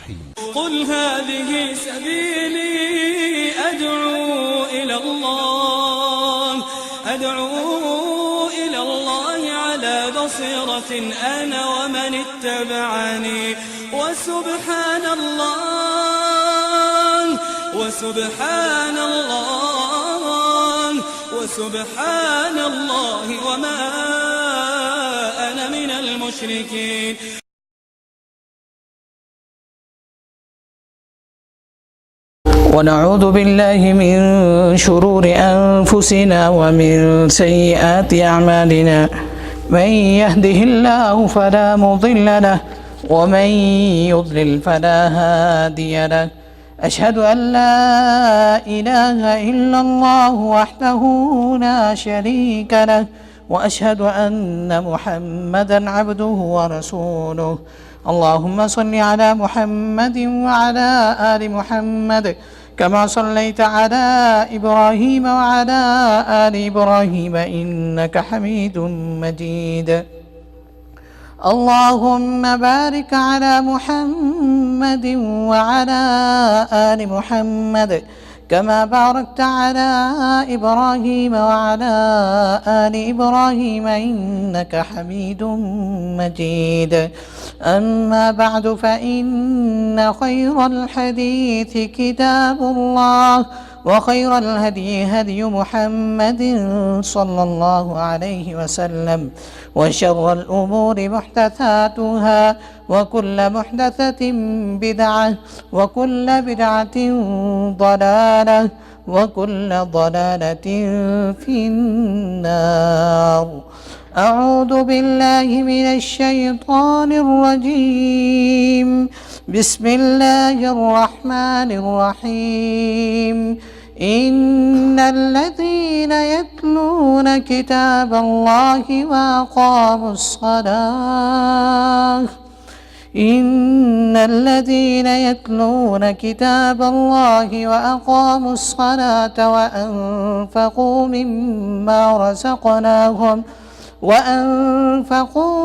الرحيم. قل هذه سبيلي أدعو إلى الله على بصيرة أنا ومن اتبعني وسبحان الله وما أنا من المشركين. ونعوذ بالله من شرور أنفسنا ومن سيئات أعمالنا، من يهده الله فلا مضل له ومن يضلل فلا هادي له. أشهد أن لا إله إلا الله وحده لا شريك له، وأشهد أن محمدا عبده ورسوله. اللهم صل على محمد وعلى آل محمد كما صليت على إبراهيم وعلى آل إبراهيم إنك حميد مجيد. اللهم بارك على محمد وعلى آل محمد كما باركت على إبراهيم وعلى آل إبراهيم إنك حميد مجيد. أما بعد، فإن خير الحديث كتاب الله، وخير الهدي هدي محمد صلى الله عليه وسلم، وشر الأمور محدثاتها، وكل محدثة بدعة، وكل بدعة ضلالة، وكل ضلالة في النار. أعوذ بالله من الشيطان الرجيم. بسم الله الرحمن الرحيم. إن الذين يتلون كتاب الله وأقاموا الصلاة وأنفقوا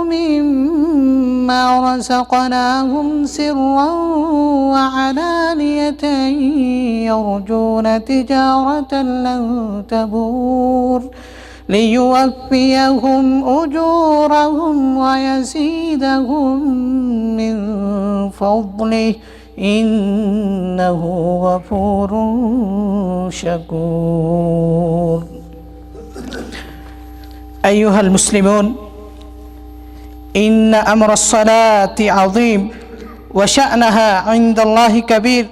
مما رزقناهم سرا وعلانية يرجون تجارة لن تبور ليوفيهم أجورهم ويزيدهم من فضله إنه غفور شكور. أيها المسلمون، إن أمر الصلاة عظيم وشأنها عند الله كبير،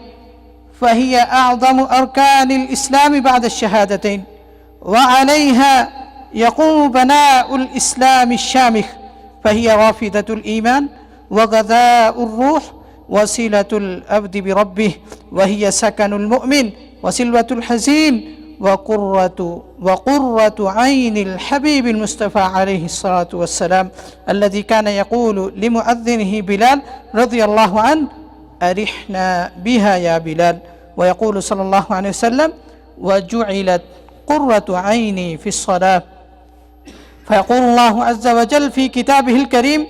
فهي أعظم أركان الإسلام بعد الشهادتين، وعليها يقوم بناء الإسلام الشامخ، فهي رافدة الإيمان وغذاء الروح وصلة العبد بربه، وهي سكن المؤمن وسلوة الحزين وقرة عين الحبيب المصطفى عليه الصلاة والسلام، الذي كان يقول لمؤذنه بلال رضي الله عنه: أرحنا بها يا بلال. ويقول صلى الله عليه وسلم: وجعلت قرة عيني في الصلاة. فيقول الله عز وجل في كتابه الكريم: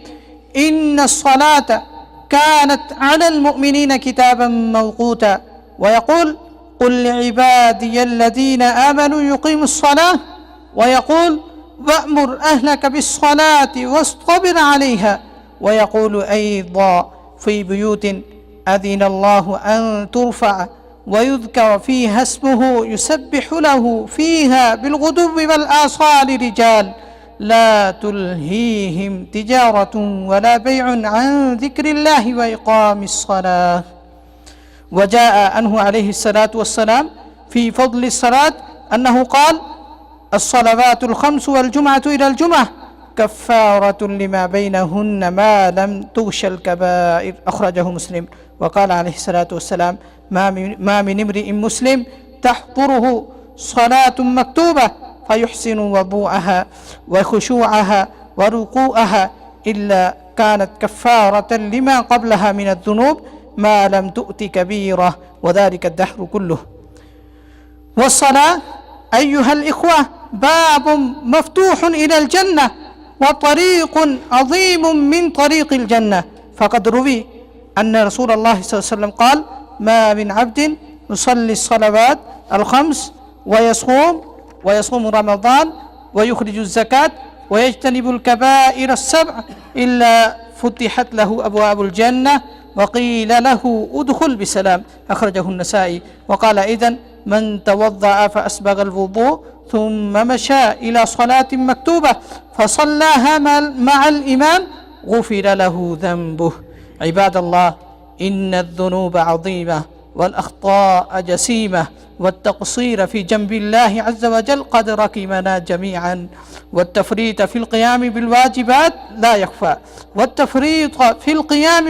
إن الصلاة كانت على المؤمنين كتابا موقوتا. ويقول: قل لعبادي الذين آمنوا يقيموا الصلاة. ويقول: وأمر أهلك بالصلاة واصطبر عليها. ويقول أيضا: في بيوت أذن الله أن ترفع ويذكر فيها اسمه يسبح له فيها بالغدو والآصال رجال لا تلهيهم تجارة ولا بيع عن ذكر الله وإقام الصلاة. وجاء عنه عليه الصلاة والسلام في فضل الصلاة أنه قال: الصلوات الخمس والجمعة إلى الجمعة كفارة لما بينهن ما لم تغش الكبائر. أخرجه مسلم. وقال عليه الصلاة والسلام: ما من امرئ مسلم تحضره صلاة مكتوبة فيحسن وضوءها وخشوعها وركوعها إلا كانت كفارة لما قبلها من الذنوب ما لم تؤت كبيرة، وذلك الدهر كله. والصلاة أيها الإخوة باب مفتوح إلى الجنة وطريق عظيم من طريق الجنة، فقد روي أن رسول الله صلى الله عليه وسلم قال ما من عبد يصلي الصلوات الخمس ويصوم رمضان ويخرج الزكاة ويجتنب الكبائر السبع إلا فتحت له أبواب الجنة وقيل له ادخل بسلام. أخرجه النسائي. وقال أيضا من توضأ فأسبغ الوضوء ثم مشى إلى صلاة مكتوبة فصلاها مع الإمام غفر له ذنبه. عباد الله، إن الذنوب عظيمة والأخطاء جسيمة والتقصير في جنب الله عز وجل قد ركمنا جميعا، والتفريط في القيام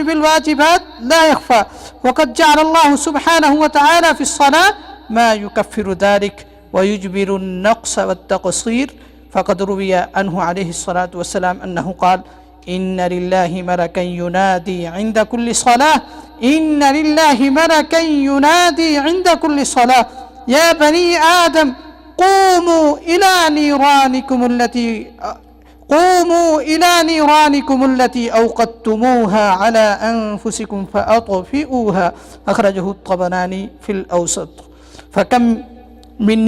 بالواجبات لا يخفى، وقد جعل الله سبحانه وتعالى في الصلاة ما يكفر ذلك ويجبر النقص والتقصير. فقد روي عنه عليه الصلاة والسلام أنه قال إن لله ملكا ينادي عند كل صلاة يا بني آدم قوموا إلى نيرانكم التي أوقدتموها على أنفسكم فأطفئوها. أخرجه الطبراني في الأوسط. فكم من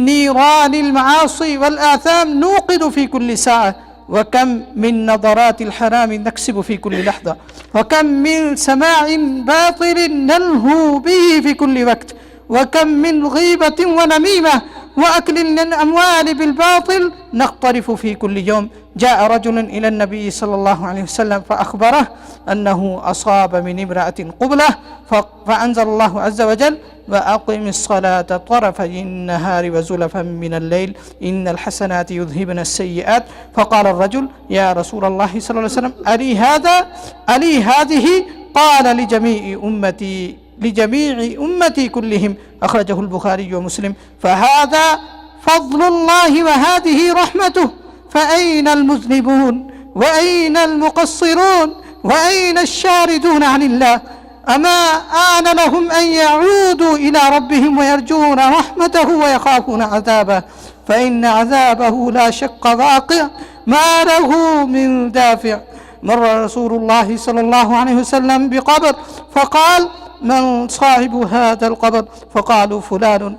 نيران المعاصي والآثام نوقد في كل ساعة، وكم من نظرات الحرام نكسب في كل لحظة، وكم من سماع باطل نلهو به في كل وقت، وكم من غيبة ونميمة وأكل الأموال بالباطل نقترف في كل يوم. جاء رجل إلى النبي صلى الله عليه وسلم فأخبره أنه أصاب من امرأة قبلة، فأنزل الله عز وجل وأقم الصلاة طرفي النهار وزلفا من الليل إن الحسنات يذهبن السيئات. فقال الرجل يا رسول الله صلى الله عليه وسلم ألي هذه؟ قال لجميع أمتي كلهم. أخرجه البخاري ومسلم. فهذا فضل الله وهذه رحمته، فأين المذنبون وأين المقصرون وأين الشاردون عن الله؟ أما آن لهم أن يعودوا إلى ربهم ويرجون رحمته ويخافون عذابه، فإن عذابه لا شك واقع ما له من دافع. مر رسول الله صلى الله عليه وسلم بقبر فقال من صاحب هذا القبر؟ فقالوا فلان.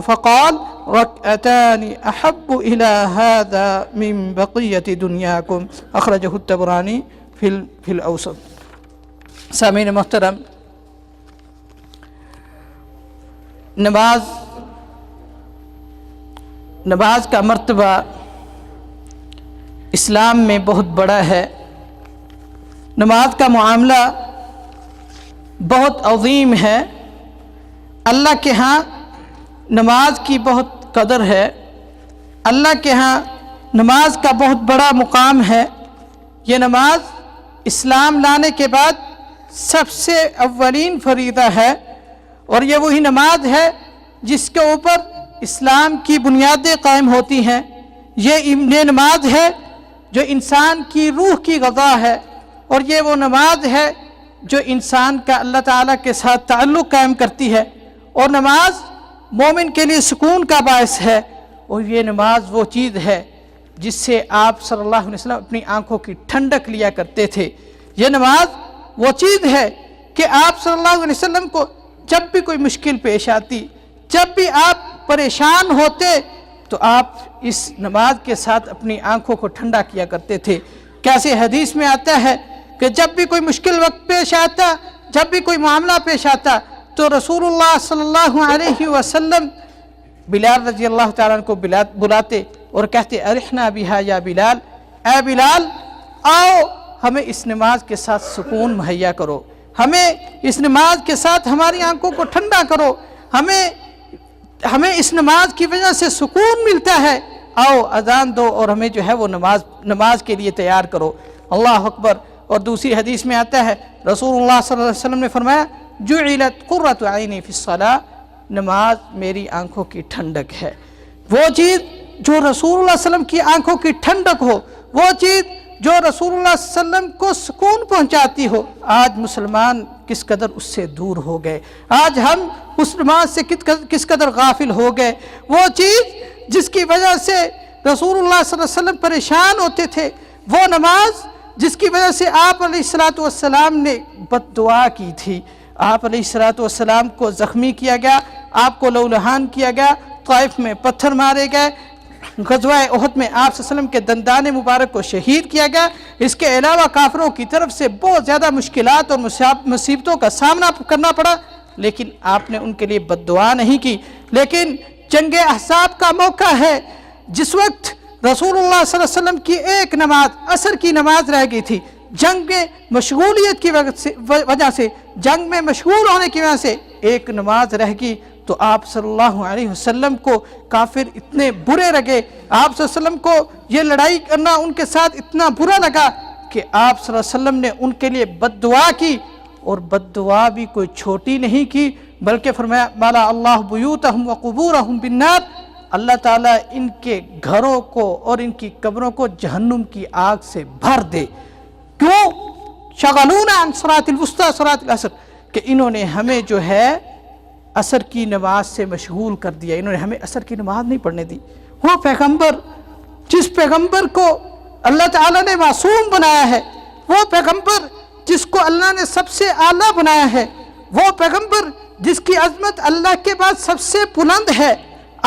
فقال ركعتان أحب إلى هذا من بقية دنياكم. أخرجه الطبراني في الأوسط. سامعین محترم، نماز کا مرتبہ اسلام میں بہت بڑا ہے. نماز کا معاملہ بہت عظیم ہے. اللہ کے ہاں نماز کی بہت قدر ہے. اللہ کے ہاں نماز کا بہت بڑا مقام ہے. یہ نماز اسلام لانے کے بعد سب سے اولین فریضہ ہے، اور یہ وہی نماز ہے جس کے اوپر اسلام کی بنیادیں قائم ہوتی ہیں. یہ نماز ہے جو انسان کی روح کی غذا ہے، اور یہ وہ نماز ہے جو انسان کا اللہ تعالیٰ کے ساتھ تعلق قائم کرتی ہے، اور نماز مومن کے لیے سکون کا باعث ہے. اور یہ نماز وہ چیز ہے جس سے آپ صلی اللہ علیہ وسلم اپنی آنکھوں کی ٹھنڈک لیا کرتے تھے. یہ نماز وہ چیز ہے کہ آپ صلی اللہ علیہ وسلم کو جب بھی کوئی مشکل پیش آتی، جب بھی آپ پریشان ہوتے، تو آپ اس نماز کے ساتھ اپنی آنکھوں کو ٹھنڈا کیا کرتے تھے. کیسے حدیث میں آتا ہے کہ جب بھی کوئی مشکل وقت پیش آتا، جب بھی کوئی معاملہ پیش آتا، تو رسول اللہ صلی اللہ علیہ وسلم بلال رضی اللہ تعالیٰ عنہ کو بلاتے اور کہتے ارحنا بہا یا بلال، اے بلال آؤ ہمیں اس نماز کے ساتھ سکون مہیا کرو، ہمیں اس نماز کے ساتھ ہماری آنکھوں کو ٹھنڈا کرو، ہمیں اس نماز کی وجہ سے سکون ملتا ہے. آؤ اذان دو اور ہمیں جو ہے وہ نماز کے لیے تیار کرو. اللہ اکبر. اور دوسری حدیث میں آتا ہے رسول اللہ صلی اللہ علیہ وسلم نے فرمایا جعلت قرۃ عینی فی الصلاۃ، نماز میری آنکھوں کی ٹھنڈک ہے. وہ چیز جو رسول اللہ صلی اللہ علیہ وسلم کی آنکھوں کی ٹھنڈک ہو، وہ چیز جو رسول اللہ صلی اللہ علیہ وسلم کو سکون پہنچاتی ہو، آج مسلمان کس قدر اس سے دور ہو گئے. آج ہم اس نماز سے کس قدر غافل ہو گئے. وہ چیز جس کی وجہ سے رسول اللہ صلی اللہ علیہ وسلم پریشان ہوتے تھے، وہ نماز جس کی وجہ سے آپ علیہ السلام نے بد دعا کی تھی. آپ علیہ السلام کو زخمی کیا گیا، آپ کو لہولہان کیا گیا، طائف میں پتھر مارے گئے، غزوہ احد میں آپ صلی اللہ علیہ وسلم کے دندان مبارک کو شہید کیا گیا. اس کے علاوہ کافروں کی طرف سے بہت زیادہ مشکلات اور مصیبتوں کا سامنا کرنا پڑا، لیکن آپ نے ان کے لیے بد دعا نہیں کی. لیکن جنگ احزاب کا موقع ہے، جس وقت رسول اللہ صلی اللہ علیہ وسلم کی ایک نماز، عصر کی نماز رہ گئی تھی. جنگ میں مشغولیت کی وجہ سے، جنگ میں مشغول ہونے کی وجہ سے ایک نماز رہ گئی، تو آپ صلی اللہ علیہ وسلم کو کافر اتنے برے لگے، آپ صلی اللہ علیہ وسلم کو یہ لڑائی کرنا ان کے ساتھ اتنا برا لگا کہ آپ صلی اللہ علیہ وسلم نے ان کے لیے بد دعا کی. اور بد دعا بھی کوئی چھوٹی نہیں کی، بلکہ فرمایا مالا اللہ بیوتہم وقبورہم بالنار، اللہ تعالیٰ ان کے گھروں کو اور ان کی قبروں کو جہنم کی آگ سے بھر دے. کیوں؟ شغلونا عن صلاۃ الوسطی صلاۃ العصر، کہ انہوں نے ہمیں جو ہے عصر کی نماز سے مشغول کر دیا، انہوں نے ہمیں عصر کی نماز نہیں پڑھنے دی. وہ پیغمبر، جس پیغمبر کو اللہ تعالیٰ نے معصوم بنایا ہے، وہ پیغمبر جس کو اللہ نے سب سے اعلیٰ بنایا ہے، وہ پیغمبر جس کی عظمت اللہ کے بعد سب سے بلند ہے،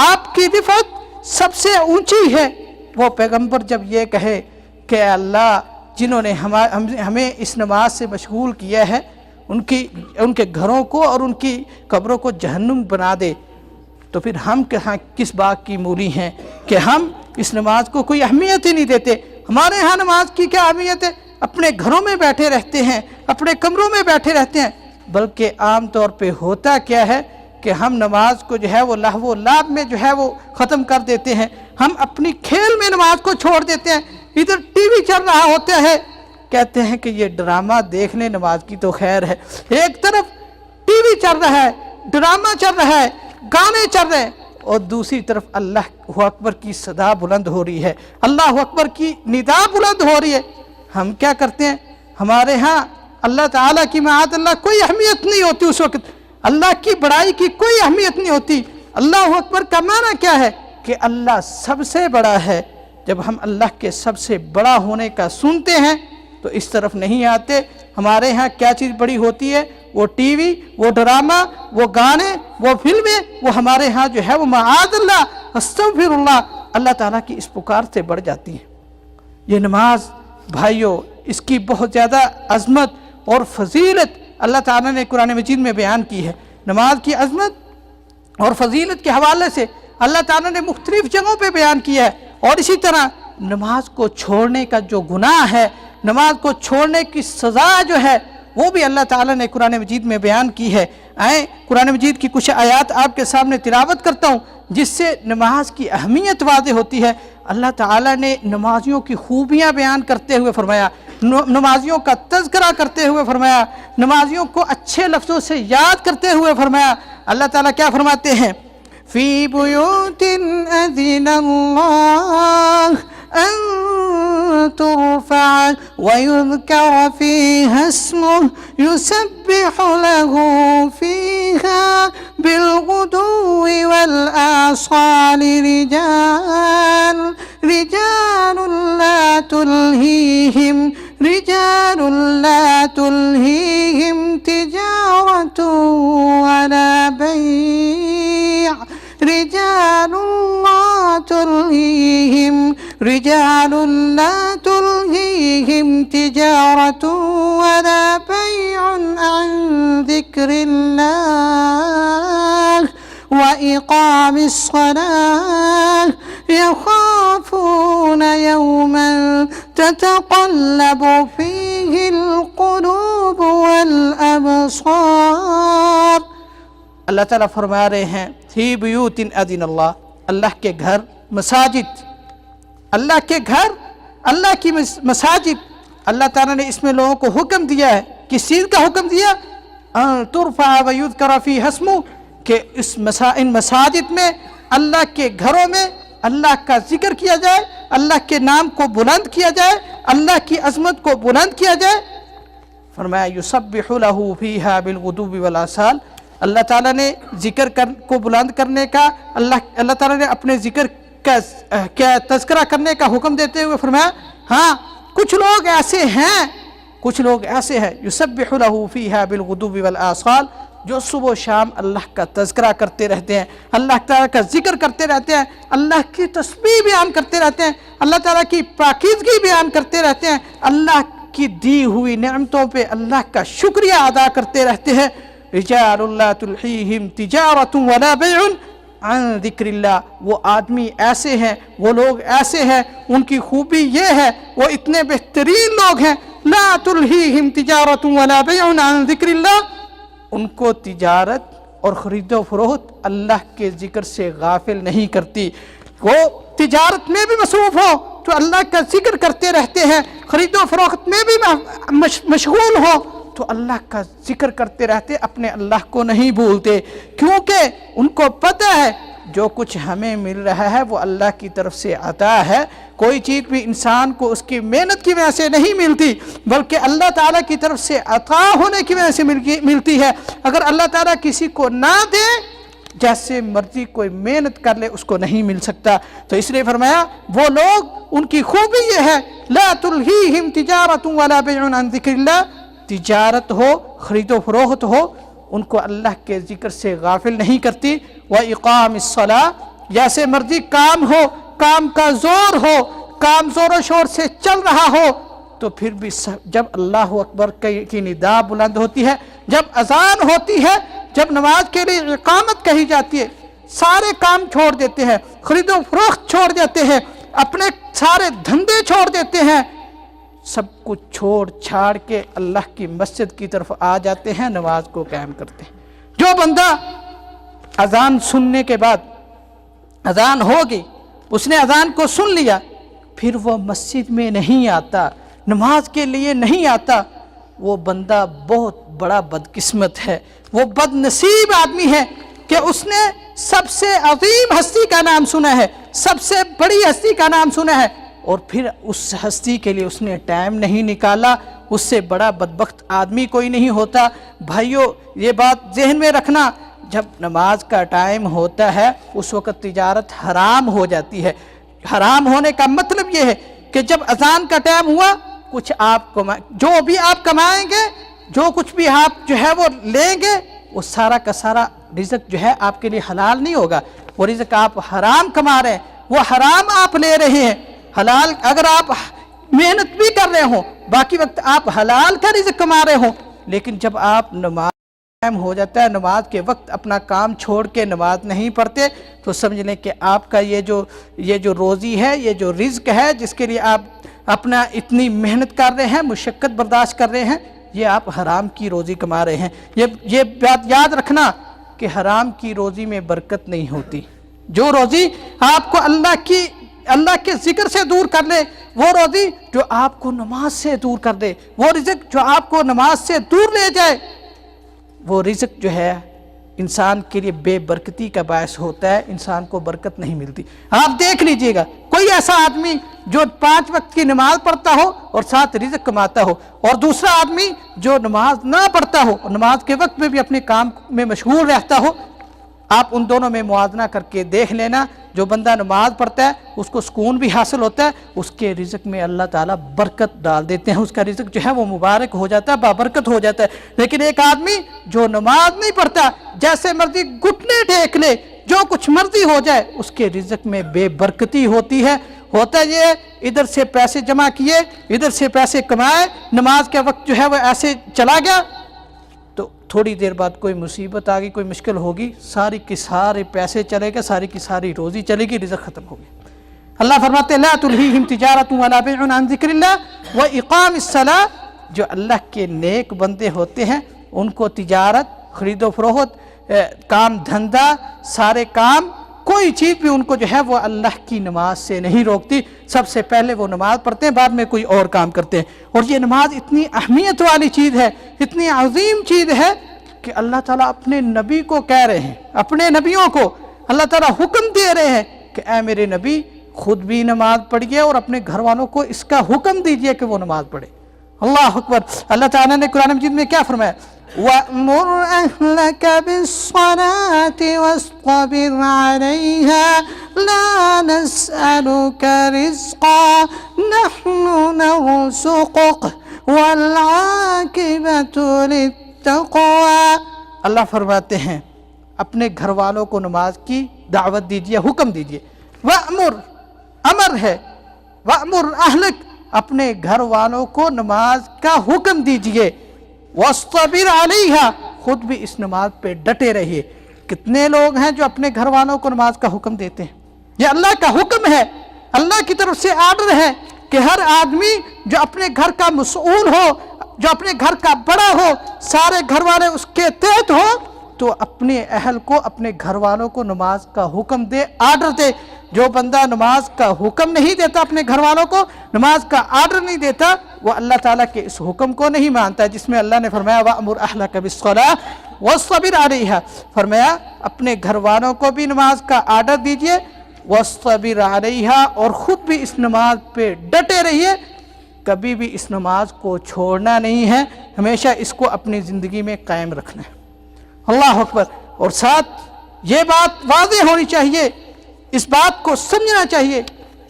آپ کی رفعت سب سے اونچی ہے، وہ پیغمبر جب یہ کہے کہ اللہ جنہوں نے ہمیں اس نماز سے مشغول کیا ہے ان کے گھروں کو اور ان کی قبروں کو جہنم بنا دے، تو پھر ہم کس بات کی مولی ہیں کہ ہم اس نماز کو کوئی اہمیت ہی نہیں دیتے. ہمارے ہاں نماز کی کیا اہمیت ہے؟ اپنے گھروں میں بیٹھے رہتے ہیں، اپنے کمروں میں بیٹھے رہتے ہیں. بلکہ عام طور پہ ہوتا کیا ہے کہ ہم نماز کو جو ہے وہ لہو و لعب میں جو ہے وہ ختم کر دیتے ہیں. ہم اپنی کھیل میں نماز کو چھوڑ دیتے ہیں. ادھر ٹی وی چل رہا ہوتا ہے، کہتے ہیں کہ یہ ڈرامہ دیکھ لیں، نماز کی تو خیر ہے. ایک طرف ٹی وی چل رہا ہے، ڈرامہ چل رہا ہے، گانے چل رہے ہیں، اور دوسری طرف اللہ اکبر کی صدا بلند ہو رہی ہے، اللہ اکبر کی ندا بلند ہو رہی ہے. ہم کیا کرتے ہیں؟ ہمارے ہاں اللہ تعالیٰ کی معاذ اللہ کوئی اہمیت نہیں ہوتی، اس وقت اللہ کی بڑائی کی کوئی اہمیت نہیں ہوتی. اللہ اکبر کا معنی کیا ہے؟ کہ اللہ سب سے بڑا ہے. جب ہم اللہ کے سب سے بڑا ہونے کا سنتے ہیں تو اس طرف نہیں آتے. ہمارے ہاں کیا چیز بڑی ہوتی ہے؟ وہ ٹی وی، وہ ڈرامہ، وہ گانے، وہ فلمیں، وہ ہمارے ہاں جو ہے وہ معاذ اللہ استغفر اللہ اللہ تعالیٰ کی اس پکار سے بڑھ جاتی ہیں. یہ نماز بھائیوں، اس کی بہت زیادہ عظمت اور فضیلت اللہ تعالیٰ نے قرآن مجید میں بیان کی ہے. نماز کی عظمت اور فضیلت کے حوالے سے اللہ تعالیٰ نے مختلف جگہوں پہ بیان کیا ہے. اور اسی طرح نماز کو چھوڑنے کا جو گناہ ہے، نماز کو چھوڑنے کی سزا جو ہے، وہ بھی اللہ تعالیٰ نے قرآن مجید میں بیان کی ہے. آئیں قرآن مجید کی کچھ آیات آپ کے سامنے تلاوت کرتا ہوں، جس سے نماز کی اہمیت واضح ہوتی ہے. اللہ تعالیٰ نے نمازیوں کی خوبیاں بیان کرتے ہوئے فرمایا، نمازیوں کا تذکرہ کرتے ہوئے فرمایا، نمازیوں کو اچھے لفظوں سے یاد کرتے ہوئے فرمایا. اللہ تعالیٰ کیا فرماتے ہیں؟ فی بیوت اذن اللہ ان ترفع ويذكر فيها اسمه يسبح له فيها بالغدو والآصال رجال لا تلهيهم تجارة ولا بيع رجال لا تلهيهم تجارة ولا بيع عن ذكر الله وإقام الصلاة يخافون يوما تتقلب فيه القلوب والأبصار. اللہ تعالیٰ فرما رہے ہیں فی بیوت اذن اللہ، اللہ کے گھر، مساجد، اللہ کے گھر، اللہ کی مساجد. اللہ تعالیٰ نے اس میں لوگوں کو حکم دیا ہے. کس چیز کا حکم دیا؟ ان ترفع ویذکر فیہا اسمہ، کہ ان مساجد میں، اللہ کے گھروں میں اللہ کا ذکر کیا جائے، اللہ کے نام کو بلند کیا جائے، اللہ کی عظمت کو بلند کیا جائے. فرمایا یسبح لہ فیہا بالغدو والآصال. اللہ تعالیٰ نے ذکر کو بلند کرنے کا، اللہ تعالیٰ نے اپنے ذکر کا تذکرہ کرنے کا حکم دیتے ہوئے فرمایا ہاں کچھ لوگ ایسے ہیں یسبح لہ فیہا بالغدو والآصال، جو صبح و شام اللہ کا تذکرہ کرتے رہتے ہیں، اللہ تعالیٰ کا ذکر کرتے رہتے ہیں، اللہ کی تسبیح بیان کرتے رہتے ہیں، اللہ تعالیٰ کی پاکیزگی بیان کرتے رہتے ہیں، اللہ کی دی ہوئی نعمتوں پہ اللہ کا شکریہ ادا کرتے رہتے ہیں۔ رجال لا تلہیہم تجارۃ ولا بیع عن ذکر اللہ، وہ آدمی ایسے ہیں، وہ لوگ ایسے ہیں، ان کی خوبی یہ ہے، وہ اتنے بہترین لوگ ہیں، لا تلہیہم تجارۃ ولا بیع عن ذکر اللہ، ان کو تجارت اور خرید و فروخت اللہ کے ذکر سے غافل نہیں کرتی۔ وہ تجارت میں بھی مصروف ہو تو اللہ کا ذکر کرتے رہتے ہیں، خرید و فروخت میں بھی مشغول ہو تو اللہ کا ذکر کرتے رہتے، اپنے اللہ کو نہیں بھولتے، کیونکہ ان کو پتہ ہے جو کچھ ہمیں مل رہا ہے وہ اللہ کی طرف سے عطا ہے۔ کوئی چیز بھی انسان کو اس کی محنت کی وجہ سے نہیں ملتی، بلکہ اللہ تعالیٰ کی طرف سے عطا ہونے کی وجہ سے ملتی ہے۔ اگر اللہ تعالیٰ کسی کو نہ دے، جیسے مرضی کوئی محنت کر لے اس کو نہیں مل سکتا۔ تو اس لیے فرمایا وہ لوگ، ان کی خوبی یہ ہے، لا تلہیہم تجارۃ ولا بیع عن ذکر اللہ، تجارت ہو، خرید و فروخت ہو، ان کو اللہ کے ذکر سے غافل نہیں کرتی۔ وَإِقَامِ الصَّلَاةِ، جیسے مرضی کام ہو، کام کا زور ہو، کام زور و شور سے چل رہا ہو، تو پھر بھی جب اللہ اکبر کی ندا بلند ہوتی ہے، جب اذان ہوتی ہے، جب نماز کے لیے اقامت کہی جاتی ہے، سارے کام چھوڑ دیتے ہیں، خرید و فروخت چھوڑ دیتے ہیں، اپنے سارے دھندے چھوڑ دیتے ہیں، سب کچھ چھوڑ چھاڑ کے اللہ کی مسجد کی طرف آ جاتے ہیں، نماز کو قائم کرتے ہیں۔ جو بندہ اذان سننے کے بعد، اذان ہوگی، اس نے اذان کو سن لیا، پھر وہ مسجد میں نہیں آتا، نماز کے لیے نہیں آتا، وہ بندہ بہت بڑا بدقسمت ہے، وہ بد نصیب آدمی ہے کہ اس نے سب سے عظیم ہستی کا نام سنا ہے، سب سے بڑی ہستی کا نام سنا ہے، اور پھر اس ہستی کے لیے اس نے ٹائم نہیں نکالا۔ اس سے بڑا بدبخت آدمی کوئی نہیں ہوتا۔ بھائیو، یہ بات ذہن میں رکھنا، جب نماز کا ٹائم ہوتا ہے اس وقت تجارت حرام ہو جاتی ہے۔ حرام ہونے کا مطلب یہ ہے کہ جب اذان کا ٹائم ہوا، کچھ آپ جو بھی آپ کمائیں گے، جو کچھ بھی آپ جو ہے وہ لیں گے، وہ سارا کا سارا رزق جو ہے آپ کے لیے حلال نہیں ہوگا۔ وہ رزق آپ حرام کما رہے ہیں، وہ حرام آپ لے رہے ہیں۔ حلال اگر آپ محنت بھی کر رہے ہوں، باقی وقت آپ حلال کا رزق کما رہے ہوں، لیکن جب آپ نماز ٹائم ہو جاتا ہے، نماز کے وقت اپنا کام چھوڑ کے نماز نہیں پڑھتے، تو سمجھ لیں کہ آپ کا یہ جو روزی ہے، یہ جو رزق ہے جس کے لیے آپ اپنا اتنی محنت کر رہے ہیں، مشقت برداشت کر رہے ہیں، یہ آپ حرام کی روزی کما رہے ہیں۔ یہ بات یاد رکھنا کہ حرام کی روزی میں برکت نہیں ہوتی۔ جو روزی آپ کو اللہ کے ذکر سے دور کر لے، وہ روزی جو آپ کو نماز سے دور کر دے، وہ رزق جو آپ کو نماز سے دور لے جائے، وہ رزق جو ہے انسان کے لیے بے برکتی کا باعث ہوتا ہے، انسان کو برکت نہیں ملتی۔ آپ دیکھ لیجئے گا، کوئی ایسا آدمی جو 5 وقت کی نماز پڑھتا ہو اور ساتھ رزق کماتا ہو، اور دوسرا آدمی جو نماز نہ پڑھتا ہو اور نماز کے وقت میں بھی اپنے کام میں مشغول رہتا ہو، آپ ان دونوں میں موازنہ کر کے دیکھ لینا۔ جو بندہ نماز پڑھتا ہے اس کو سکون بھی حاصل ہوتا ہے، اس کے رزق میں اللہ تعالیٰ برکت ڈال دیتے ہیں، اس کا رزق جو ہے وہ مبارک ہو جاتا ہے، بابرکت ہو جاتا ہے۔ لیکن ایک آدمی جو نماز نہیں پڑھتا، جیسے مرضی گھٹنے ٹیک لے، جو کچھ مرضی ہو جائے، اس کے رزق میں بے برکتی ہوتی ہے۔ ہوتا یہ ادھر سے پیسے جمع کیے، ادھر سے پیسے کمائے، نماز کا وقت جو ہے وہ ایسے چلا گیا، تو تھوڑی دیر بعد کوئی مصیبت آ گئی، کوئی مشکل ہوگی، ساری کی سارے پیسے چلے گئے، ساری کی ساری روزی چلے گی، رزق ختم ہو گیا۔ اللہ فرماتے ہیں لا تلہیہم تجارۃ ولا بیع عن ذکر اللہ واقام الصلاۃ، جو اللہ کے نیک بندے ہوتے ہیں ان کو تجارت، خرید و فروخت، کام دھندا، سارے کام، کوئی چیز بھی ان کو جو ہے وہ اللہ کی نماز سے نہیں روکتی۔ سب سے پہلے وہ نماز پڑھتے ہیں، بعد میں کوئی اور کام کرتے ہیں۔ اور یہ نماز اتنی اہمیت والی چیز ہے، اتنی عظیم چیز ہے کہ اللہ تعالیٰ اپنے نبی کو کہہ رہے ہیں، اپنے نبیوں کو اللہ تعالیٰ حکم دے رہے ہیں کہ اے میرے نبی، خود بھی نماز پڑھیے اور اپنے گھر والوں کو اس کا حکم دیجئے کہ وہ نماز پڑھے۔ اللہ اکبر۔ اللہ تعالیٰ نے قرآن مجید میں کیا فرمایا؟ وَأْمُرْ أَهْلَكَ بِالصَّلَاةِ وَاصْطَبِرْ عَلَيْهَا لَا نَسْأَلُكَ رِزْقًا نَحْنُ نَرْزُقُكَ وَالْعَاقِبَةُ لِلتَّقْوَى۔ اللہ فرماتے ہیں اپنے گھر والوں کو نماز کی دعوت دیجئے، حکم دیجئے۔ وَأْمُرْ، امر ہے، وَأْمُرْ أَهْلَكَ، اپنے گھر والوں کو نماز کا حکم دیجئے، وَاصْطَبِرْ عَلَيْهَا، خود بھی اس نماز پہ ڈٹے رہیے۔ کتنے لوگ ہیں جو اپنے گھر والوں کو نماز کا حکم دیتے ہیں؟ یہ اللہ کا حکم ہے، اللہ کی طرف سے آرڈر ہے کہ ہر آدمی جو اپنے گھر کا مسئول ہو، جو اپنے گھر کا بڑا ہو، سارے گھر والے اس کے تحت ہو، تو اپنے اہل کو، اپنے گھر والوں کو نماز کا حکم دے، آرڈر دے۔ جو بندہ نماز کا حکم نہیں دیتا اپنے گھر والوں کو، نماز کا آرڈر نہیں دیتا، وہ اللہ تعالیٰ کے اس حکم کو نہیں مانتا، جس میں اللہ نے فرمایا وَأْمُرْ أَهْلَكَ بِالصَّلَاةِ وَاصْطَبِرْ عَلَيْهَا، فرمایا اپنے گھر والوں کو بھی نماز کا آرڈر دیجئے، وَاصْطَبِرْ عَلَيْهَا، اور خود بھی اس نماز پہ ڈٹے رہیے، کبھی بھی اس نماز کو چھوڑنا نہیں ہے، ہمیشہ اس کو اپنی زندگی میں قائم رکھنا ہے۔ اللہ اکبر۔ اور ساتھ یہ بات واضح ہونی چاہیے، اس بات کو سمجھنا چاہیے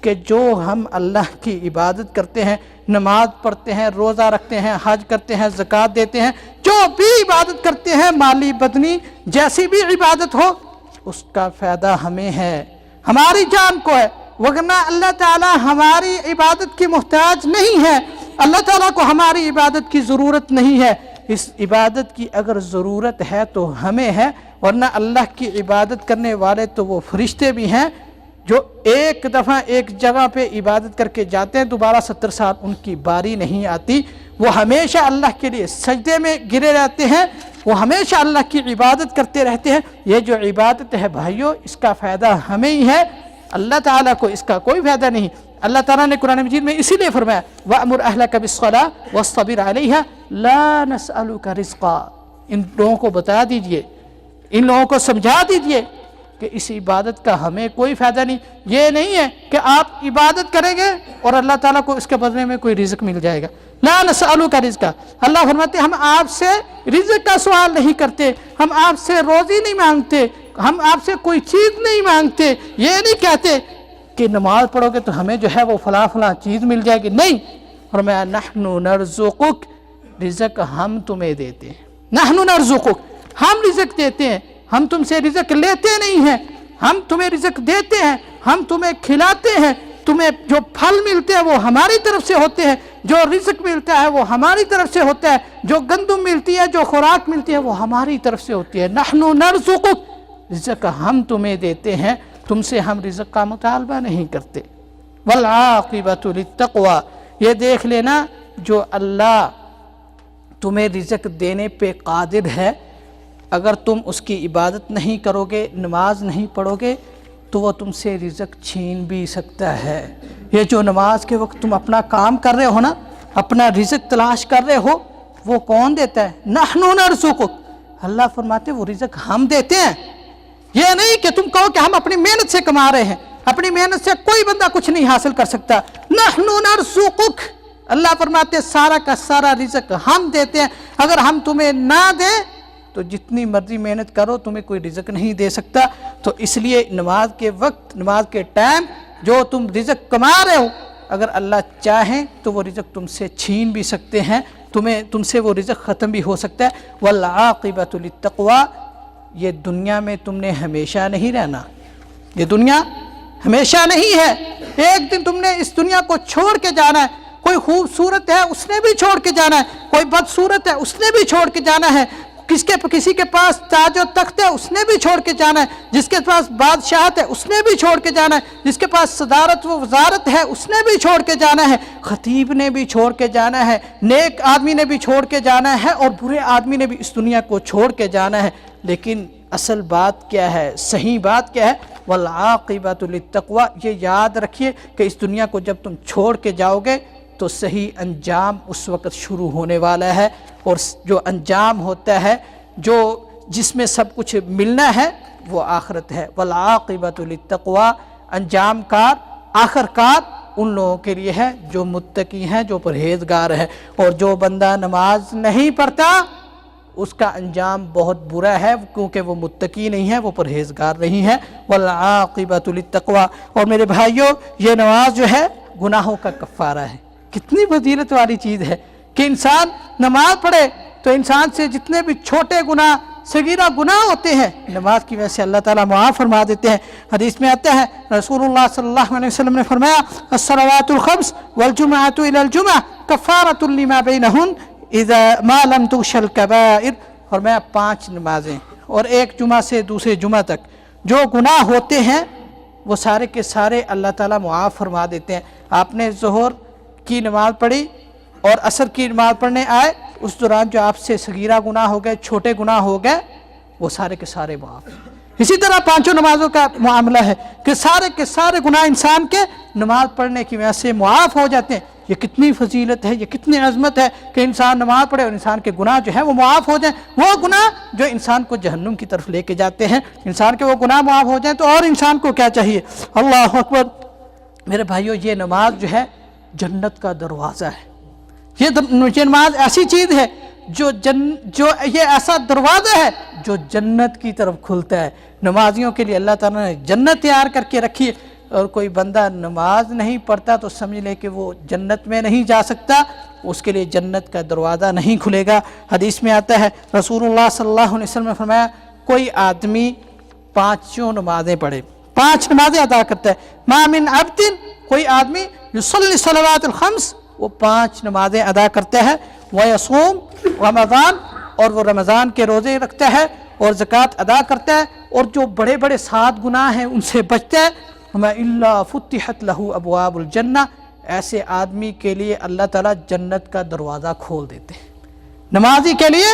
کہ جو ہم اللہ کی عبادت کرتے ہیں، نماز پڑھتے ہیں، روزہ رکھتے ہیں، حج کرتے ہیں، زکوٰۃ دیتے ہیں، جو بھی عبادت کرتے ہیں، مالی بدنی جیسی بھی عبادت ہو، اس کا فائدہ ہمیں ہے، ہماری جان کو ہے، ورنہ اللہ تعالیٰ ہماری عبادت کی محتاج نہیں ہے، اللہ تعالیٰ کو ہماری عبادت کی ضرورت نہیں ہے۔ اس عبادت کی اگر ضرورت ہے تو ہمیں ہے، ورنہ اللہ کی عبادت کرنے والے تو وہ فرشتے بھی ہیں جو ایک دفعہ ایک جگہ پہ عبادت کر کے جاتے ہیں، دوبارہ 70 سال ان کی باری نہیں آتی، وہ ہمیشہ اللہ کے لیے سجدے میں گرے رہتے ہیں، وہ ہمیشہ اللہ کی عبادت کرتے رہتے ہیں۔ یہ جو عبادت ہے بھائیو، اس کا فائدہ ہمیں ہی ہے، اللہ تعالیٰ کو اس کا کوئی فائدہ نہیں۔ اللہ تعالیٰ نے قرآن مجید میں اسی لیے فرمایا وَأْمُرْ أَهْلَكَ بِالصَّلَاةِ وَاصْطَبِرْ عَلَيْهَا لَا نَسْأَلُكَ رِزْقًا، ان لوگوں کو بتا دیجئے، ان لوگوں کو سمجھا دیجئے کہ اس عبادت کا ہمیں کوئی فائدہ نہیں۔ یہ نہیں ہے کہ آپ عبادت کریں گے اور اللہ تعالیٰ کو اس کے بدلے میں کوئی رزق مل جائے گا۔ لا نسألک رزقا، اللہ فرماتے ہیں ہم آپ سے رزق کا سوال نہیں کرتے، ہم آپ سے روزی نہیں مانگتے، ہم آپ سے کوئی چیز نہیں مانگتے، یہ نہیں کہتے کہ نماز پڑھو گے تو ہمیں جو ہے وہ فلاں فلاں چیز مل جائے گی، نہیں، فرمایا نحن نرزقک، رزق ہم تمہیں دیتے ہیں، نحن نرزقک، ہم رزق دیتے ہیں، ہم تم سے رزق لیتے نہیں ہیں، ہم تمہیں رزق دیتے ہیں، ہم تمہیں کھلاتے ہیں، تمہیں جو پھل ملتے ہیں وہ ہماری طرف سے ہوتے ہیں، جو رزق ملتا ہے وہ ہماری طرف سے ہوتا ہے، جو گندم ملتی ہے، جو خوراک ملتی ہے وہ ہماری طرف سے ہوتی ہے۔ نحن نرزقک، رزق ہم تمہیں دیتے ہیں، تم سے ہم رزق کا مطالبہ نہیں کرتے۔ والعاقبۃ للتقوی، یہ دیکھ لینا جو اللہ تمہیں رزق دینے پہ قادر ہے، اگر تم اس کی عبادت نہیں کرو گے، نماز نہیں پڑھو گے تو وہ تم سے رزق چھین بھی سکتا ہے۔ یہ جو نماز کے وقت تم اپنا کام کر رہے ہو نا، اپنا رزق تلاش کر رہے ہو، وہ کون دیتا ہے؟ نحن نرزقک، اللہ فرماتے وہ رزق ہم دیتے ہیں۔ یہ نہیں کہ تم کہو کہ ہم اپنی محنت سے کما رہے ہیں، اپنی محنت سے کوئی بندہ کچھ نہیں حاصل کر سکتا۔ نحن نرزقک، اللہ فرماتے سارا کا سارا رزق ہم دیتے ہیں، اگر ہم تمہیں نہ دیں تو جتنی مرضی محنت کرو تمہیں کوئی رزق نہیں دے سکتا۔ تو اس لیے نماز کے وقت، نماز کے ٹائم جو تم رزق کما رہے ہو، اگر اللہ چاہیں تو وہ رزق تم سے چھین بھی سکتے ہیں، تم سے وہ رزق ختم بھی ہو سکتا ہے۔ والعاقبۃ للتقوی، یہ دنیا میں تم نے ہمیشہ نہیں رہنا، یہ دنیا ہمیشہ نہیں ہے، ایک دن تم نے اس دنیا کو چھوڑ کے جانا ہے۔ کوئی خوبصورت ہے اس نے بھی چھوڑ کے جانا ہے، کوئی بدصورت ہے اس نے بھی چھوڑ کے جانا ہے، کسی کے پاس تاج و تخت ہے اس نے بھی چھوڑ کے جانا ہے، جس کے پاس بادشاہت ہے اس نے بھی چھوڑ کے جانا ہے، جس کے پاس صدارت و وزارت ہے اس نے بھی چھوڑ کے جانا ہے، خطیب نے بھی چھوڑ کے جانا ہے، نیک آدمی نے بھی چھوڑ کے جانا ہے، اور برے آدمی نے بھی اس دنیا کو چھوڑ کے جانا ہے۔ لیکن اصل بات کیا ہے، صحیح بات کیا ہے؟ والعاقبۃ للتقوی، یہ یاد رکھیے کہ اس دنیا کو جب تم چھوڑ کے جاؤ گے تو صحیح انجام اس وقت شروع ہونے والا ہے، اور جو انجام ہوتا ہے، جس میں سب کچھ ملنا ہے، وہ آخرت ہے۔ والعاقبۃ للتقوی، انجام کار، آخر کار ان لوگوں کے لیے ہے جو متقی ہیں، جو پرہیزگار ہے۔ اور جو بندہ نماز نہیں پڑھتا اس کا انجام بہت برا ہے، کیونکہ وہ متقی نہیں ہے، وہ پرہیزگار نہیں ہے۔ والعاقبۃ للتقویٰ۔ اور میرے بھائیوں، یہ نماز جو ہے گناہوں کا کفارہ ہے۔ کتنی فضیلت والی چیز ہے کہ انسان نماز پڑھے تو انسان سے جتنے بھی چھوٹے گناہ، صغیرہ گناہ ہوتے ہیں، نماز کی وجہ سے اللہ تعالیٰ معاف فرما دیتے ہیں۔ حدیث میں آتا ہے، رسول اللہ صلی اللہ علیہ وسلم نے فرمایا، الصلوات الخمس والجمعۃ الی الجمعہ کفارۃ لما بینہن اذا ما لم تغش الکبائر۔ فرمایا 5 نمازیں اور ایک جمعہ سے دوسرے جمعہ تک جو گناہ ہوتے ہیں وہ سارے کے سارے اللہ تعالیٰ معاف فرما دیتے ہیں۔ آپ نے ظہر کی نماز پڑھی اور عصر کی نماز پڑھنے آئے، اس دوران جو آپ سے صغیرہ گناہ ہو گئے، چھوٹے گناہ ہو گئے، وہ سارے کے سارے معاف۔ اسی طرح 5 نمازوں کا معاملہ ہے کہ سارے کے سارے گناہ انسان کے نماز پڑھنے کی وجہ سے معاف ہو جاتے ہیں۔ یہ کتنی فضیلت ہے، یہ کتنی عظمت ہے کہ انسان نماز پڑھے اور انسان کے گناہ جو ہیں وہ معاف ہو جائیں۔ وہ گناہ جو انسان کو جہنم کی طرف لے کے جاتے ہیں، انسان کے وہ گناہ معاف ہو جائیں تو اور انسان کو کیا چاہیے۔ اللہ اکبر۔ میرے بھائیوں، یہ نماز جو ہے جنت کا دروازہ ہے۔ یہ نماز ایسی چیز ہے جو یہ ایسا دروازہ ہے جو جنت کی طرف کھلتا ہے۔ نمازیوں کے لیے اللہ تعالیٰ نے جنت تیار کر کے رکھی ہے، اور کوئی بندہ نماز نہیں پڑھتا تو سمجھ لے کہ وہ جنت میں نہیں جا سکتا، اس کے لیے جنت کا دروازہ نہیں کھلے گا۔ حدیث میں آتا ہے، رسول اللہ صلی اللہ علیہ وسلم نے فرمایا، کوئی آدمی 5 نمازیں پڑھے، 5 نمازیں ادا کرتا ہے، ما من عبد، کوئی آدمی یصلی الصلوات الخمس، وہ 5 نمازیں ادا کرتا ہے، ویصوم رمضان، اور وہ رمضان کے روزے رکھتا ہے اور زکوٰۃ ادا کرتا ہے، اور جو بڑے بڑے 7 گناہ ہیں ان سے بچتا ہے، الا فتحت لہ ابواب الجنہ، ایسے آدمی کے لیے اللہ تعالیٰ جنت کا دروازہ کھول دیتے ہیں۔ نمازی کے لیے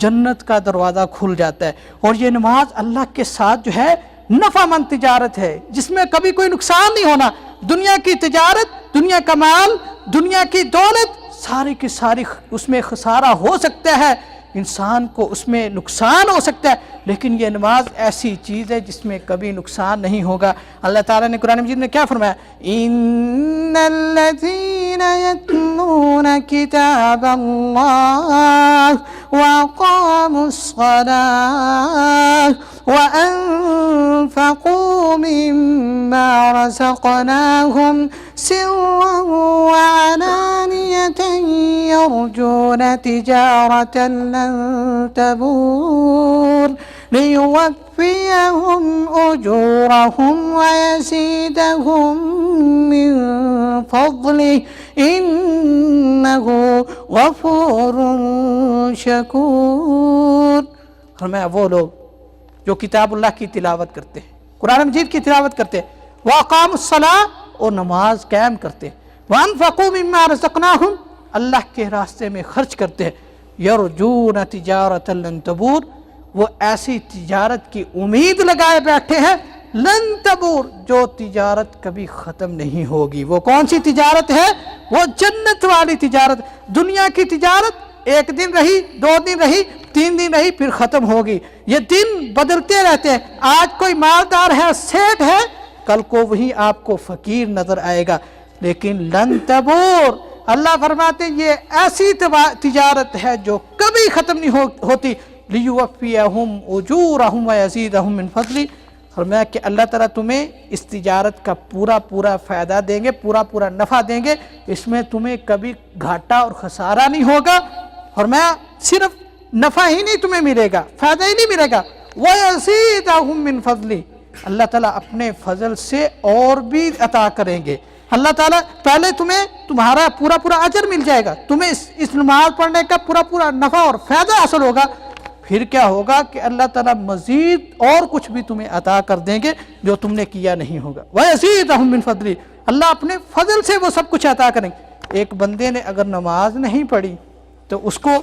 جنت کا دروازہ کھل جاتا ہے۔ اور یہ نماز اللہ کے ساتھ جو ہے نفع مند تجارت ہے، جس میں کبھی کوئی نقصان نہیں ہونا۔ دنیا کی تجارت، دنیا کا مال، دنیا کی دولت، ساری کی ساری اس میں خسارہ ہو سکتا ہے، انسان کو اس میں نقصان ہو سکتا ہے، لیکن یہ نماز ایسی چیز ہے جس میں کبھی نقصان نہیں ہوگا۔ اللہ تعالیٰ نے قرآن مجید میں کیا فرمایا، ان الذین یتلون کتاب اللہ واقاموا الصلاة وانفقوا مما رزقناهم سرا وعلانية يرجون تجارة لن تبور ليوفيهم أجورهم ويزيدهم من فضله إنه غفور شكور۔ فرمایا وہ لوگ جو کتاب اللہ کی تلاوت کرتے ہیں، قرآن مجید کی تلاوت کرتے ہیں، وَأَقَامُوا الصَّلَاةَ، اور نماز قائم کرتے ہیں، وَأَنفَقُوا مِمَّا رَزَقْنَاهُمْ، اللہ کے راستے میں خرچ کرتے ہیں، يَرْجُونَ تِجَارَةً لَن تَبُورَ، وہ ایسی تجارت کی امید لگائے بیٹھے ہیں، لن تبور، جو تجارت کبھی ختم نہیں ہوگی۔ وہ کون سی تجارت ہے؟ وہ جنت والی تجارت۔ دنیا کی تجارت 1 دن رہی، 2 دن رہی، 3 دن رہی، پھر ختم ہوگی۔ یہ دن بدلتے رہتے ہیں، آج کوئی مالدار ہے، سیٹ ہے، کل کو وہی آپ کو فقیر نظر آئے گا، لیکن لن تبور، اللہ فرماتے ہیں یہ ایسی تجارت ہے جو کبھی ختم نہیں ہوتی۔ لیوفیہم اجورہم ویزیدہم من فضلہ، فرمایا کہ اللہ تعالیٰ تمہیں اس تجارت کا پورا پورا فائدہ دیں گے، پورا پورا نفع دیں گے، اس میں تمہیں کبھی گھاٹا اور خسارہ نہیں ہوگا۔ فرمایا صرف نفع ہی نہیں تمہیں ملے گا، فائدہ ہی نہیں ملے گا، وَيَزِيدَهُم مِّن فَضْلِهِ، اللہ تعالیٰ اپنے فضل سے اور بھی عطا کریں گے۔ اللہ تعالیٰ پہلے تمہیں تمہارا پورا پورا اجر مل جائے گا، تمہیں اس نماز پڑھنے کا پورا پورا نفع اور فائدہ حاصل ہوگا، پھر کیا ہوگا کہ اللہ تعالیٰ مزید اور کچھ بھی تمہیں عطا کر دیں گے جو تم نے کیا نہیں ہوگا۔ وَيَزِيدَهُم مِّن فَضْلِهِ، اللہ اپنے فضل سے وہ سب کچھ عطا کریں گے۔ ایک بندے نے اگر نماز نہیں پڑھی تو اس کو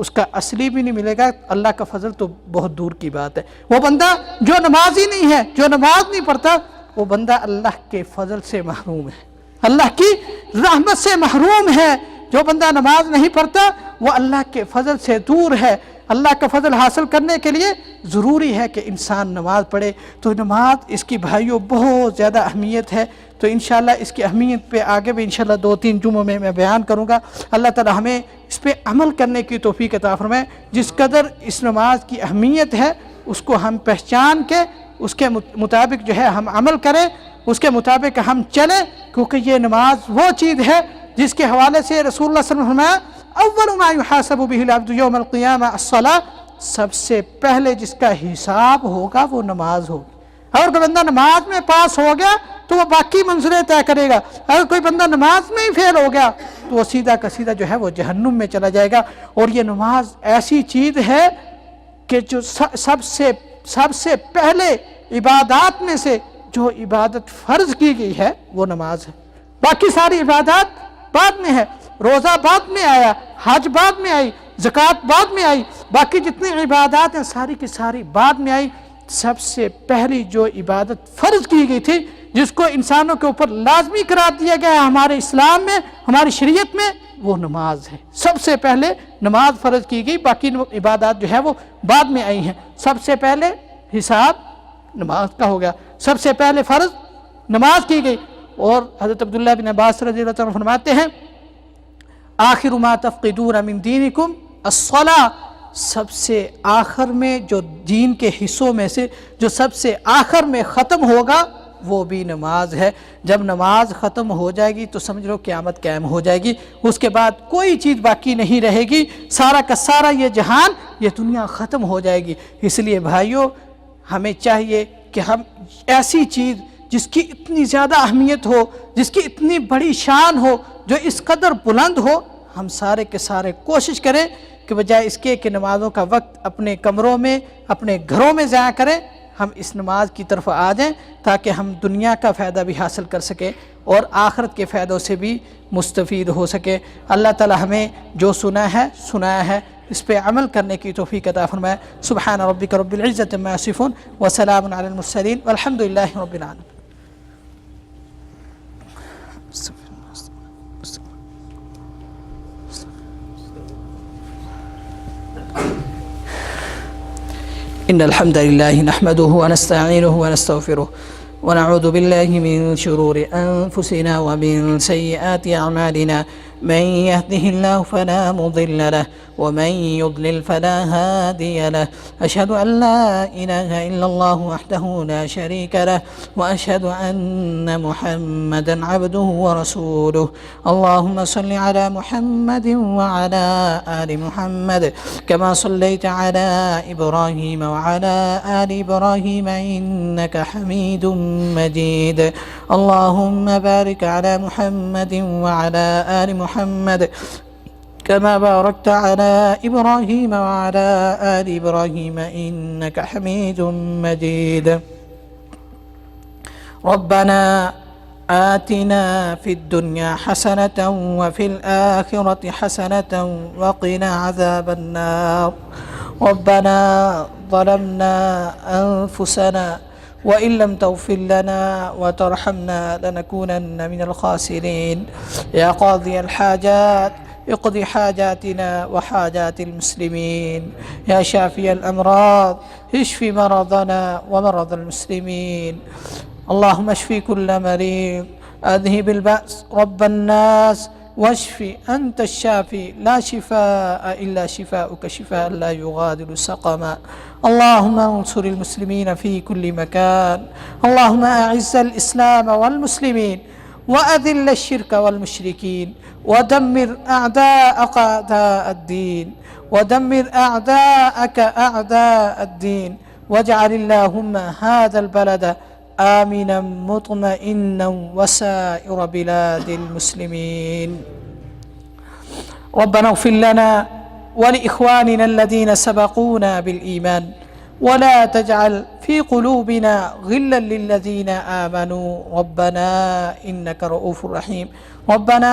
اس کا اصلی بھی نہیں ملے گا، اللہ کا فضل تو بہت دور کی بات ہے۔ وہ بندہ جو نمازی نہیں ہے، جو نماز نہیں پڑھتا، وہ بندہ اللہ کے فضل سے محروم ہے، اللہ کی رحمت سے محروم ہے، جو بندہ نماز نہیں پڑھتا وہ اللہ کے فضل سے دور ہے۔ اللہ کا فضل حاصل کرنے کے لیے ضروری ہے کہ انسان نماز پڑھے۔ تو نماز اس کی بھائیوں بہت زیادہ اہمیت ہے۔ تو انشاءاللہ اس کی اہمیت پہ آگے بھی انشاءاللہ 2-3 جمعوں میں بیان کروں گا۔ اللہ تعالی ہمیں اس پہ عمل کرنے کی توفیق عطا فرمائے۔ جس قدر اس نماز کی اہمیت ہے اس کو ہم پہچان کے اس کے مطابق جو ہے ہم عمل کریں، اس کے مطابق ہم چلیں، کیونکہ یہ نماز وہ چیز ہے جس کے حوالے سے رسول اللہ صلی اللہ علیہ وسلم نے اول ما یحاسب به العبد یوم القیامہ الصلاۃ، سب سے پہلے جس کا حساب ہوگا وہ نماز ہوگی۔ اگر کوئی بندہ نماز میں پاس ہو گیا تو وہ باقی منزلیں طے کرے گا، اگر کوئی بندہ نماز میں ہی فیل ہو گیا تو وہ سیدھا کا سیدھا جو ہے وہ جہنم میں چلا جائے گا۔ اور یہ نماز ایسی چیز ہے کہ جو سب سے پہلے عبادات میں سے جو عبادت فرض کی گئی ہے وہ نماز ہے۔ باقی ساری عبادات بعد میں ہے، روزہ بعد میں آیا، حج بعد میں آئی، زکوٰۃ بعد میں آئی، باقی جتنی عبادات ہیں ساری کی ساری بعد میں آئی۔ سب سے پہلی جو عبادت فرض کی گئی تھی، جس کو انسانوں کے اوپر لازمی قرار دیا گیا ہے ہمارے اسلام میں، ہماری شریعت میں، وہ نماز ہے۔ سب سے پہلے نماز فرض کی گئی، باقی عبادات جو ہے وہ بعد میں آئی ہیں۔ سب سے پہلے حساب نماز کا ہو گیا، سب سے پہلے فرض نماز کی گئی۔ اور حضرت عبداللہ بن عباس رضی اللہ عنہ فرماتے ہیں آخر ما تفقدون من دینکم الصلاۃ، سب سے آخر میں جو دین کے حصوں میں سے جو سب سے آخر میں ختم ہوگا وہ بھی نماز ہے۔ جب نماز ختم ہو جائے گی تو سمجھ لو قیامت قائم ہو جائے گی، اس کے بعد کوئی چیز باقی نہیں رہے گی، سارا کا سارا یہ جہان، یہ دنیا ختم ہو جائے گی۔ اس لیے بھائیوں ہمیں چاہیے کہ ہم ایسی چیز جس کی اتنی زیادہ اہمیت ہو، جس کی اتنی بڑی شان ہو، جو اس قدر بلند ہو، ہم سارے کے سارے کوشش کریں کہ بجائے اس کے کہ نمازوں کا وقت اپنے کمروں میں اپنے گھروں میں ضائع کریں، ہم اس نماز کی طرف آ جائیں تاکہ ہم دنیا کا فائدہ بھی حاصل کر سکیں اور آخرت کے فائدوں سے بھی مستفید ہو سکے۔ اللہ تعالی ہمیں جو سنایا ہے اس پہ عمل کرنے کی توفیق عطا فرمائے۔ سبحان ربک رب العزۃ عما یصفون وسلام علی المرسلین والحمد للہ رب العالمین۔ إن الحمد لله نحمده ونستعينه ونستغفره ونعوذ بالله من شرور أنفسنا ومن سيئات أعمالنا، من يهده الله فلا مضل له ومن يضلل فلا هادي له، أشهد أن لا إله إلا الله وحده لا شريك له، وأشهد أن محمدا عبده ورسوله۔ اللهم صل على محمد وعلى آل محمد كما صليت على إبراهيم وعلى آل إبراهيم إنك حميد مجيد۔ اللهم بارك على محمد وعلى آل محمد كما باركت على إبراهيم وعلى آل إبراهيم إنك حميد مجيد۔ ربنا آتنا في الدنيا حسنة وفي الآخرة حسنة وقنا عذاب النار۔ ربنا ظلمنا أنفسنا وإن لم تغفر لنا وترحمنا لنكونن من الخاسرين۔ يا قاضي الحاجات اقضي حاجاتنا وحاجات المسلمين، يا شافي الأمراض اشف مرضنا ومرض المسلمين، اللهم اشف كل مريض، أذهب البأس رب الناس واشف أنت الشافي لا شفاء إلا شفاؤك شفاء لا يغادر سقما۔ اللهم انصر المسلمين في كل مكان، اللهم أعز الإسلام والمسلمين وأذل الشرك والمشركين، ودمر أعداءك أعداء الدين، ودمر أعداءك أعداء الدين، واجعل اللهم هذا البلد آمنا مطمئنا وسائر بلاد المسلمين۔ ربنا اغفر لنا ولإخواننا الذين سبقونا بالإيمان، ولا تجعل في قلوبنا غلا للذين آمنوا ربنا إنك رؤوف رحيم۔ ربنا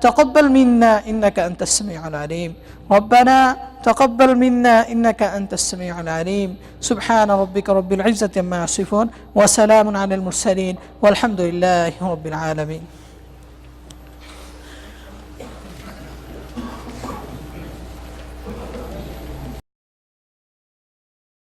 تقبل منا إنك أنت السميع العليم، ربنا تقبل منا إنك أنت السميع العليم۔ سبحان ربك رب العزة عما يصفون وسلام على المرسلين والحمد لله رب العالمين۔